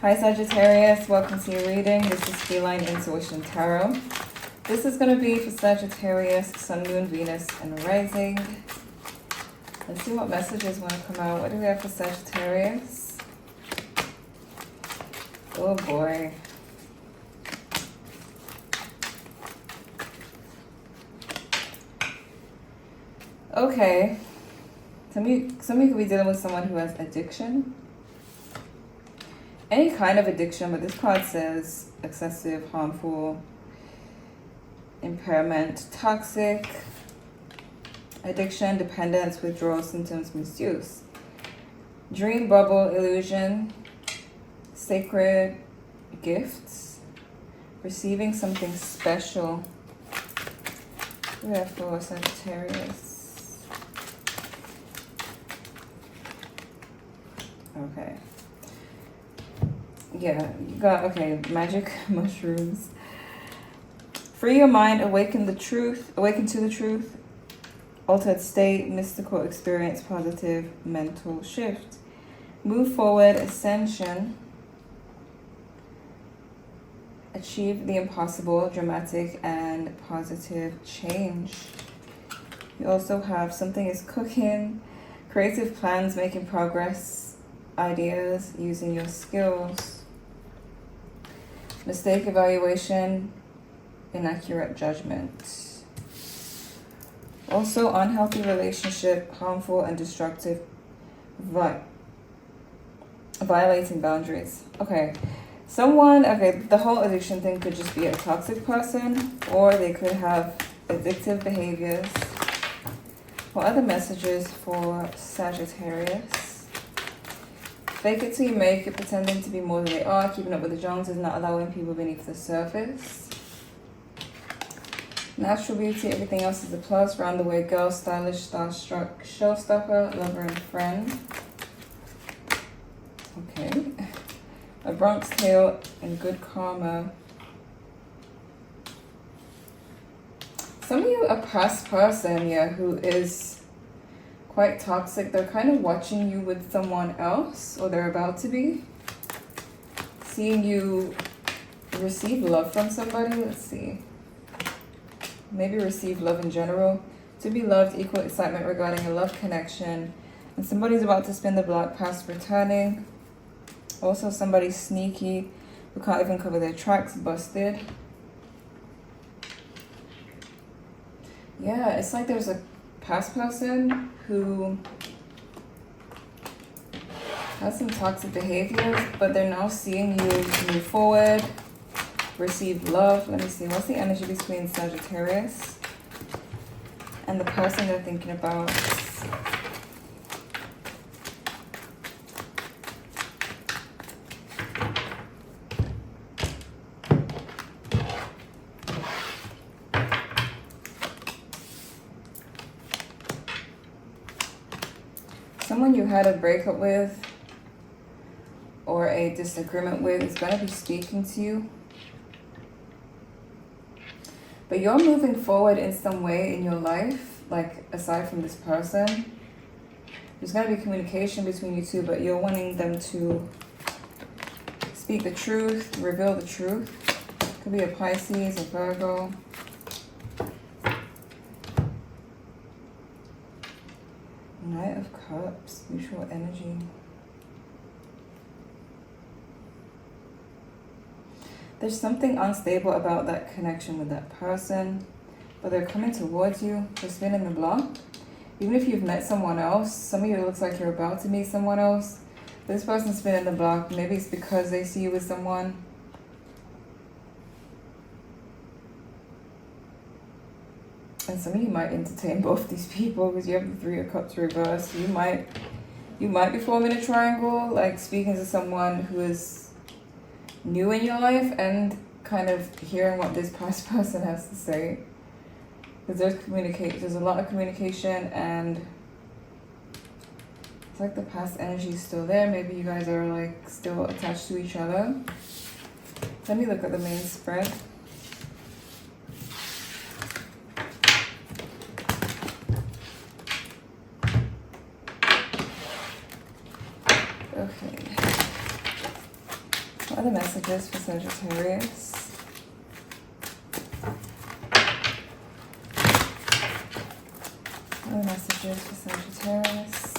Hi Sagittarius, welcome to your reading. This is Feline Intuition Tarot. This is going to be for Sagittarius, Sun, Moon, Venus, and Rising. Let's see what messages want to come out. What do we have for Sagittarius? Oh boy. Okay. Some of you could be dealing with someone who has addiction. Any kind of addiction, but this card says excessive, harmful, impairment, toxic, addiction, dependence, withdrawal symptoms, misuse, dream bubble, illusion, sacred gifts, receiving something special. We have for Sagittarius. Okay. Yeah, you got, okay, magic mushrooms. Free your mind, awaken to the truth, altered state, mystical experience, positive mental shift. Move forward, ascension. Achieve the impossible, dramatic and positive change. You also have something is cooking, creative plans, making progress, ideas, using your skills. Mistake evaluation, inaccurate judgment. Also, unhealthy relationship, harmful and destructive, violating boundaries. Okay, the whole addiction thing could just be a toxic person, or they could have addictive behaviors. What other messages for Sagittarius? Fake it till you make it, pretending to be more than they are, keeping up with the Joneses, not allowing people beneath the surface. Natural beauty, everything else is a plus. Round the way girl, stylish, starstruck, showstopper, lover and friend. Okay. A Bronx Tale and good karma. Some of you, a past person, yeah, who is quite toxic. They're kind of watching you with someone else, or they're about to be. Seeing you receive love from somebody. Let's see. Maybe receive love in general. To be loved, equal excitement regarding a love connection. And somebody's about to spin the block, past returning. Also somebody sneaky who can't even cover their tracks, busted. Yeah, it's like there's a past person who has some toxic behaviors, but they're now seeing you move forward, receive love. Let me see, what's the energy between Sagittarius and the person they're thinking about? Someone you had a breakup with or a disagreement with is going to be speaking to you. But you're moving forward in some way in your life, like aside from this person. There's going to be communication between you two, but you're wanting them to speak the truth, reveal the truth. Could be a Pisces, a Virgo. Knight of Cups, mutual energy. There's something unstable about that connection with that person, but they're coming towards you. They're spinning the block. Even if you've met someone else, some of you, it looks like you're about to meet someone else. This person's spinning the block. Maybe it's because they see you with someone. And some of you might entertain both these people because you have the Three of Cups reversed. You might be forming a triangle, like speaking to someone who is new in your life and kind of hearing what this past person has to say. Because there's a lot of communication, and it's like the past energy is still there. Maybe you guys are like still attached to each other. Let me look at the main spread. Okay. What are the messages for Sagittarius? What are the messages for Sagittarius?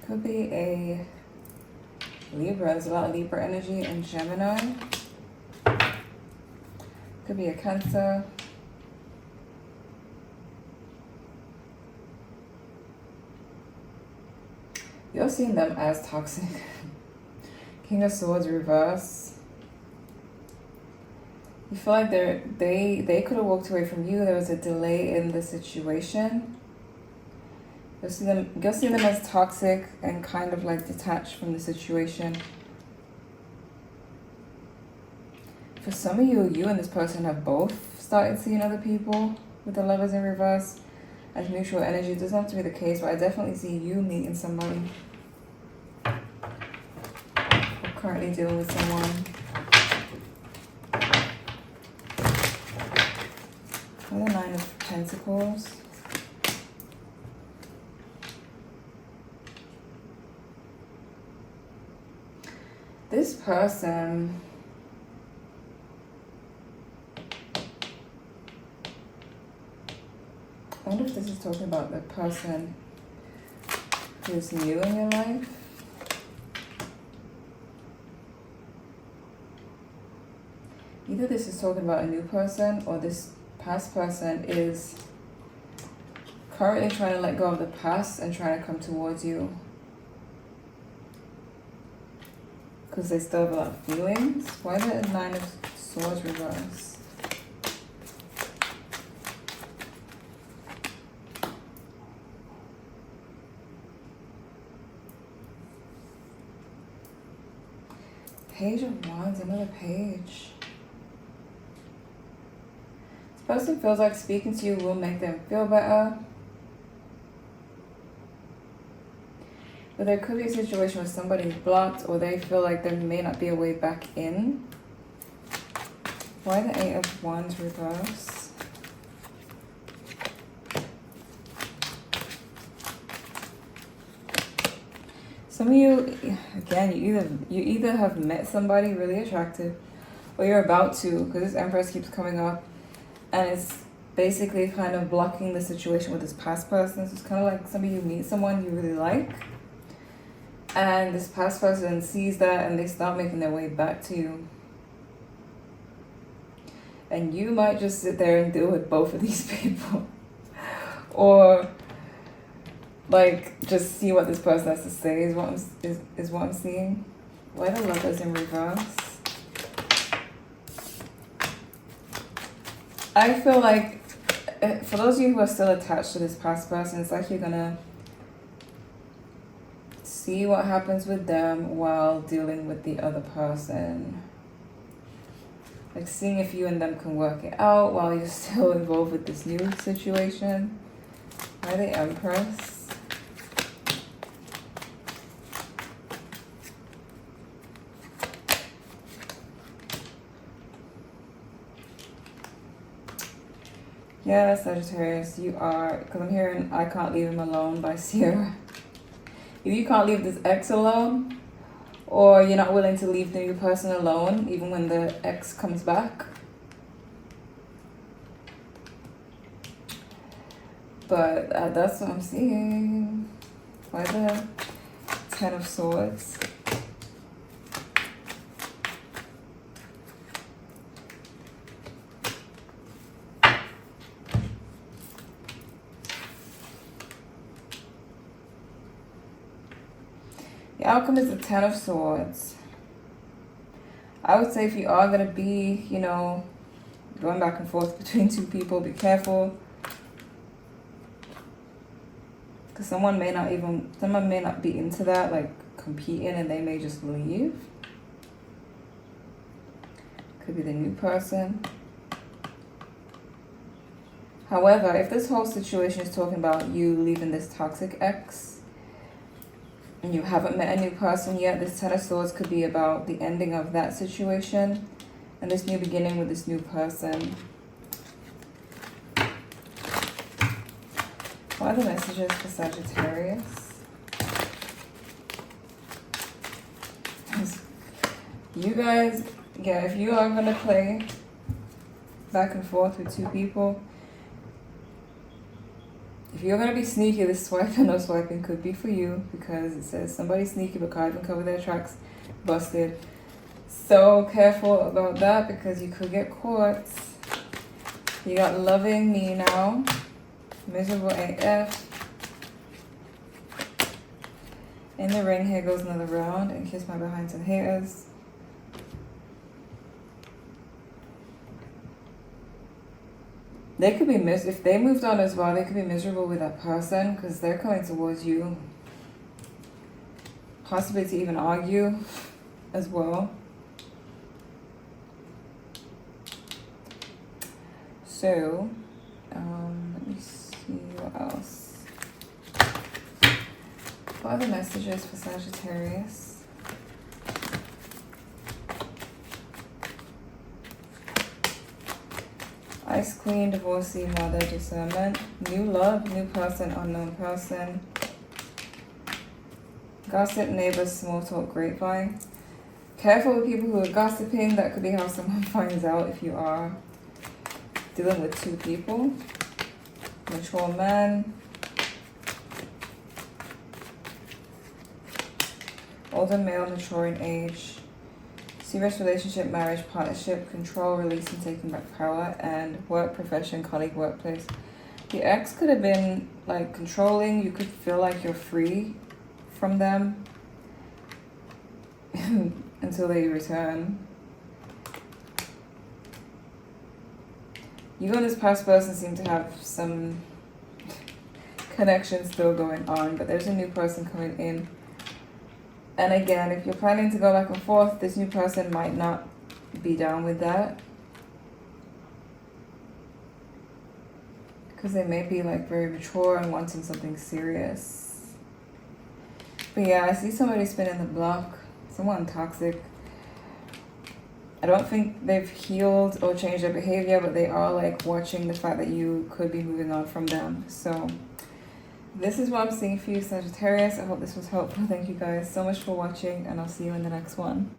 Could be a Libra. There's a lot of Libra energy and Gemini. Could be a Cancer. You're seeing them as toxic. King of Swords reverse. You feel like they could have walked away from you. There was a delay in the situation. You'll see them as toxic and kind of like detached from the situation. For some of you, you and this person have both started seeing other people with the Lovers in reverse as mutual energy. It doesn't have to be the case, but I definitely see you meeting somebody or currently dealing with someone. Or the Nine of Pentacles. This person, I wonder if this is talking about the person who's new in your life. Either this is talking about a new person or this past person is currently trying to let go of the past and trying to come towards you. Because they still have a lot of feelings. Why the Nine of Swords reverse? Page of Wands, another page. This person feels like speaking to you will make them feel better. But there could be a situation where somebody's blocked or they feel like there may not be a way back in. Why the Eight of Wands reverse? Some of you, again, you either have met somebody really attractive or you're about to, because this Empress keeps coming up and it's basically kind of blocking the situation with this past person. So it's kind of like some of you meet someone you really like and this past person sees that and they start making their way back to you. And you might just sit there and deal with both of these people. Or like just see what this person has to say is what I'm seeing. Why the Lovers in reverse? I feel like for those of you who are still attached to this past person, it's like you're gonna see what happens with them while dealing with the other person. Like seeing if you and them can work it out while you're still involved with this new situation. Why the Empress? Yeah, Sagittarius, you are, because I'm hearing I Can't Leave Him Alone by Sierra. Either you can't leave this ex alone, or you're not willing to leave the new person alone, even when the ex comes back. But that's what I'm seeing. Why the Ten of Swords? The outcome is the Ten of Swords. I would say if you are going to be, you know, going back and forth between two people, be careful. Because someone may not be into that, like competing, and they may just leave. Could be the new person. However, if this whole situation is talking about you leaving this toxic ex, and you haven't met a new person yet, this Ten of Swords could be about the ending of that situation and this new beginning with this new person. What are the messages for Sagittarius? You guys, yeah, if you are going to play back and forth with two people, if you're going to be sneaky, this swiping or swiping could be for you, because it says somebody sneaky but can't even cover their tracks, busted. So careful about that, because you could get caught. You got loving me now, miserable AF. In the ring, here goes another round, and kiss my behind to haters. They could be if they moved on as well, they could be miserable with that person because they're coming towards you. Possibly to even argue as well. So, let me see what else. What are the messages for Sagittarius? Ice Queen, divorcee, mother, discernment, new love, new person, unknown person, gossip, neighbors, small talk, grapevine. Careful with people who are gossiping. That could be how someone finds out if you are dealing with two people. Mature man, older male, mature in age. Serious relationship, marriage, partnership, control, releasing, taking back power, and work, profession, colleague, workplace. The ex could have been like controlling. You could feel like you're free from them until they return. You and this past person seem to have some connection still going on, but there's a new person coming in. And again, if you're planning to go back and forth, this new person might not be down with that. Because they may be like very mature and wanting something serious. But yeah, I see somebody spinning the block. Someone toxic. I don't think they've healed or changed their behavior, but they are like watching the fact that you could be moving on from them. So this is what I'm seeing for you, Sagittarius. I hope this was helpful. Thank you guys so much for watching, and I'll see you in the next one.